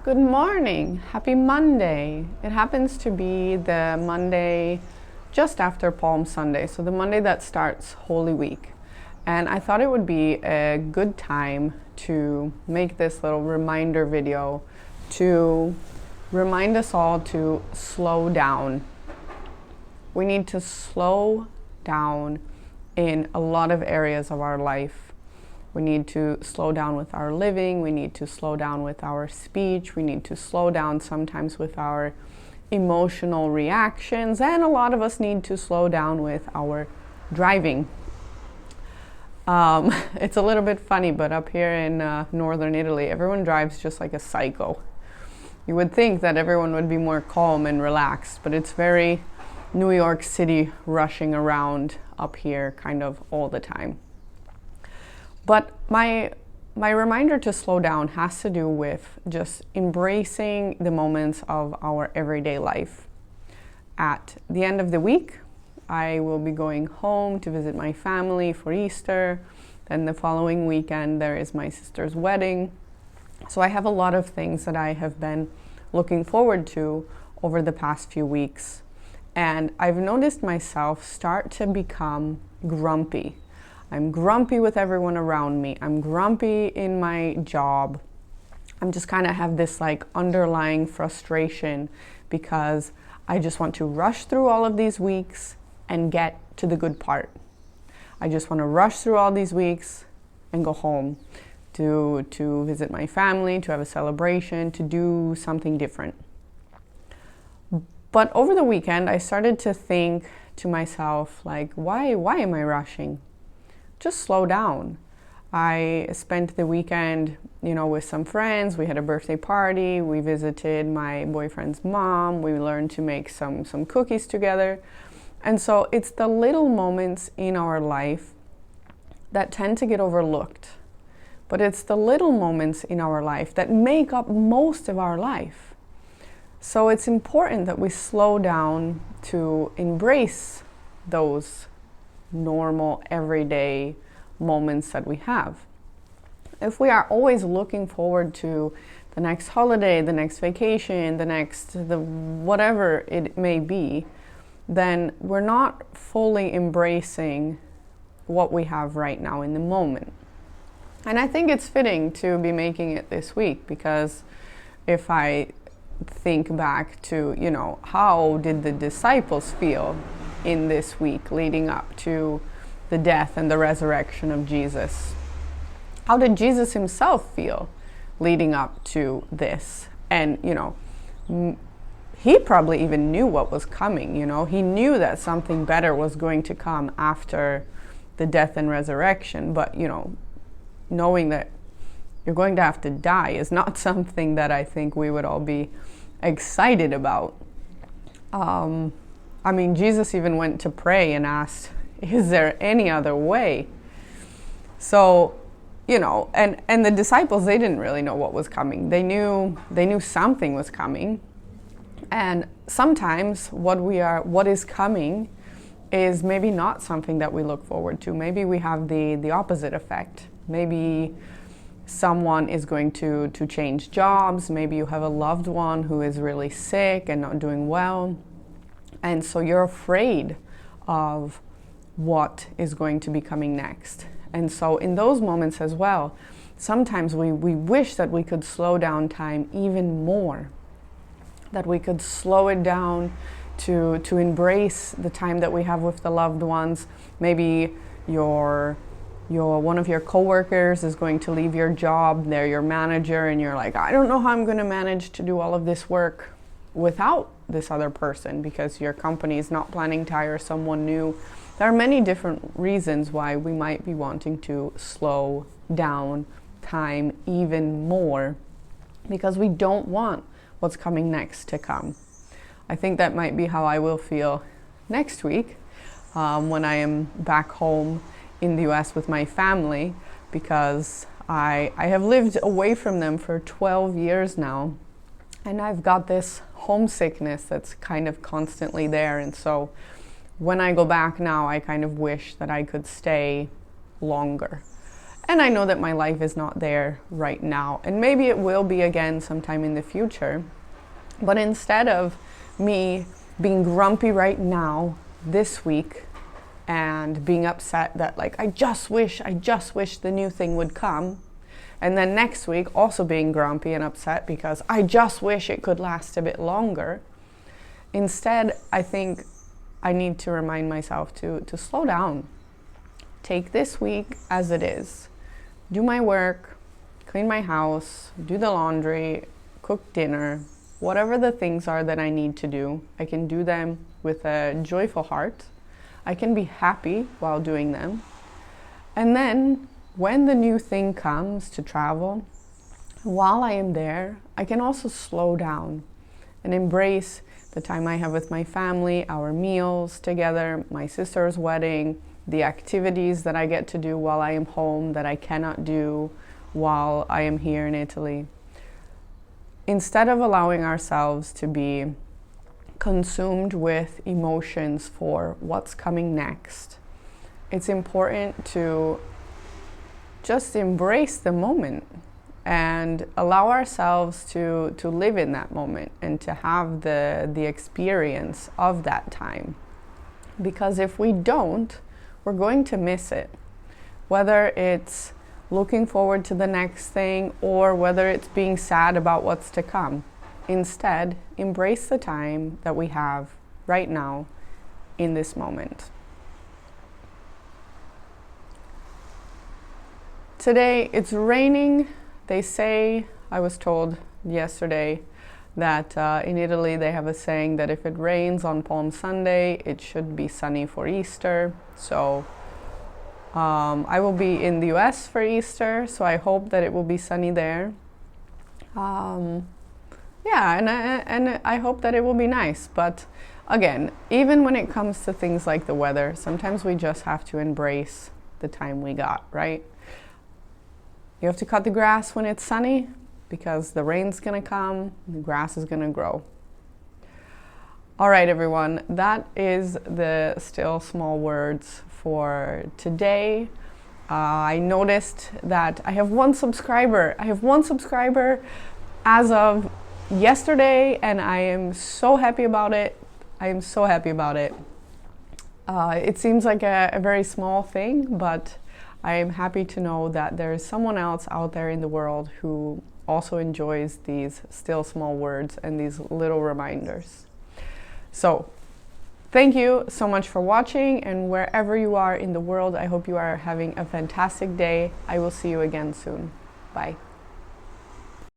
Good morning. Happy Monday. It happens to be the Monday just after Palm Sunday, so the Monday that starts Holy Week. And I thought it would be a good time to make this little reminder video to remind us all to slow down. We need to slow down in a lot of areas of our life. We need to slow down with our living, we need to slow down with our speech, we need to slow down sometimes with our emotional reactions, and a lot of us need to slow down with our driving. It's a little bit funny, but up here in northern Italy, everyone drives just like a psycho. You would think that everyone would be more calm and relaxed, but it's very New York City rushing around up here kind of all the time. But my reminder to slow down has to do with just embracing the moments of our everyday life. At the end of the week, I will be going home to visit my family for Easter. Then the following weekend, there is my sister's wedding. So I have a lot of things that I have been looking forward to over the past few weeks. And I've noticed myself start to become grumpy. I'm grumpy with everyone around me. I'm grumpy in my job. I'm just kind of have this like underlying frustration because I just want to rush through all of these weeks and get to the good part. I just want to rush through all these weeks and go home to visit my family, to have a celebration, to do something different. But over the weekend, I started to think to myself, like, why am I rushing? Just slow down. I spent the weekend, with some friends. We had a birthday party. We visited my boyfriend's mom. We learned to make some cookies together. And so it's the little moments in our life that tend to get overlooked. But it's the little moments in our life that make up most of our life. So it's important that we slow down to embrace those normal, everyday moments that we have. If we are always looking forward to the next holiday, the next vacation, the whatever it may be, then we're not fully embracing what we have right now in the moment. And I think it's fitting to be making it this week, because if I think back to, how did the disciples feel in this week leading up to the death and the resurrection of Jesus? How did Jesus himself feel leading up to this? And, he probably even knew what was coming, He knew that something better was going to come after the death and resurrection. But, knowing that you're going to have to die is not something that I think we would all be excited about. Jesus even went to pray and asked, is there any other way? So, and the disciples, they didn't really know what was coming. They knew something was coming. And sometimes what is coming is maybe not something that we look forward to. Maybe we have the opposite effect. Maybe someone is going to change jobs. Maybe you have a loved one who is really sick and not doing well. And so you're afraid of what is going to be coming next. And so in those moments as well, sometimes we wish that we could slow down time even more, that we could slow it down to embrace the time that we have with the loved ones. Maybe your one of your coworkers is going to leave your job, they're your manager, and you're like, I don't know how I'm going to manage to do all of this work without this other person, because your company is not planning to hire someone new. There are many different reasons why we might be wanting to slow down time even more, because we don't want what's coming next to come. I think that might be how I will feel next week when I am back home in the US with my family, because I have lived away from them for 12 years now, and I've got this homesickness that's kind of constantly there. And so when I go back now, I kind of wish that I could stay longer. And I know that my life is not there right now. And maybe it will be again sometime in the future. But instead of me being grumpy right now, this week, and being upset that like, I just wish the new thing would come. And then next week also being grumpy and upset because I just wish it could last a bit longer. Instead, I think I need to remind myself to slow down. Take this week as it is. Do my work, clean my house, do the laundry, cook dinner, whatever the things are that I need to do. I can do them with a joyful heart. I can be happy while doing them. And then when the new thing comes to travel, while I am there, I can also slow down and embrace the time I have with my family, our meals together, my sister's wedding, the activities that I get to do while I am home that I cannot do while I am here in Italy. Instead of allowing ourselves to be consumed with emotions for what's coming next, it's important to just embrace the moment and allow ourselves to live in that moment and to have the experience of that time. Because if we don't, we're going to miss it. Whether it's looking forward to the next thing or whether it's being sad about what's to come. Instead, embrace the time that we have right now in this moment. Today it's raining. They say, I was told yesterday, that in Italy they have a saying that if it rains on Palm Sunday, it should be sunny for Easter. So I will be in the US for Easter, so I hope that it will be sunny there. Yeah, and I hope that it will be nice. But again, even when it comes to things like the weather, sometimes we just have to embrace the time we got, right? You have to cut the grass when it's sunny because the rain's gonna come, the grass is gonna grow. All right, everyone, that is the Still Small Words for today. I noticed that I have one subscriber. I have one subscriber as of yesterday, and I am so happy about it. I am so happy about it. It seems like a very small thing, but I am happy to know that there is someone else out there in the world who also enjoys these still small words and these little reminders. So, thank you so much for watching, and wherever you are in the world, I hope you are having a fantastic day. I will see you again soon. Bye.